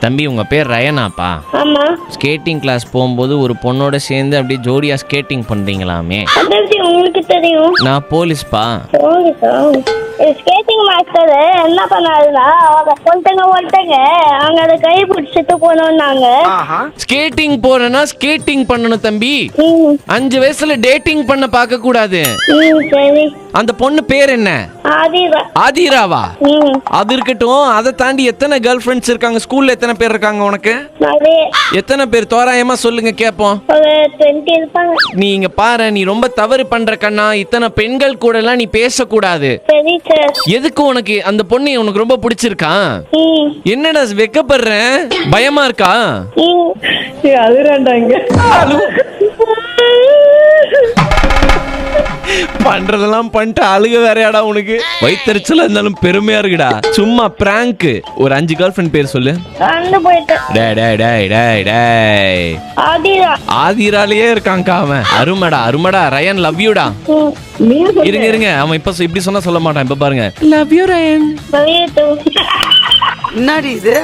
தம்பி உங்க பேர் ரயனாப்பா? ஆமா. ஸ்கேட்டிங் கிளாஸ் போகும்போது ஒரு பொண்ணோட சேர்ந்து அப்படியே ஜோடியா ஸ்கேட்டிங் பண்றீங்களாமே? அது எப்படி உங்களுக்கு தெரியும்? நான் போலீஸ்பா. போலீஸா? ஸ்கேட்டிங் மாஸ்டர் என்ன பண்ணாருன்னா ஒருத்தங்க அவங்க அதை கை பிடிச்சிட்டு போனோம்னாங்க. ஸ்கேட்டிங் போறேன்னா ஸ்கேட்டிங் பண்ணணும் தம்பி. 5 வயசுல டேட்டிங் பண்ண பார்க்க கூடாது. சரி. அந்த பொண்ணு பேர் என்ன? ஆதிரா. ஆதிராவா? அது இருக்கட்டும். அதை தாண்டி எத்தனை கேர்ள் ஃப்ரெண்ட்ஸ் இருக்காங்க? ஸ்கூல்ல எத்தனை பேர் இருக்காங்க உனக்கு? எத்தனை பேர் தோராயமா சொல்லுங்க கேப்போம். ஒரு 20 இருப்பாங்க. நீ இங்க பாரு, நீ ரொம்ப தவறு பண்ற கண்ணா. இத்தனை பெண்கள் கூட எல்லாம் நீ பேசக்கூடாது. சரி சார். எதுக்கு உனக்கு அந்த பொண்ணு உனக்கு ரொம்ப பிடிச்சிருக்கா? என்னடா வெக்கப்படுற? பயமா இருக்கா? அதுறாண்டாங்க பண்றதெல்லாம் பண்ணிட்டு அழுக வேறையாடா உனக்கு. வயித்தறிச்சலா இருந்தாலும் பெருமையா இருக்குடா. சும்மா பிராங்க். ஒரு 5 கேர்ள் ஃப்ரெண்ட் பேர் சொல்லு. ஆதிராலயே இருக்காங்க அவன். அருமடா ரயன், லவ் யூடா. இருங்க அவன் இப்ப இப்படி சொன்னா சொல்ல மாட்டான். இப்ப பாருங்க, love you Ryan. Love you to. என்னடி இது?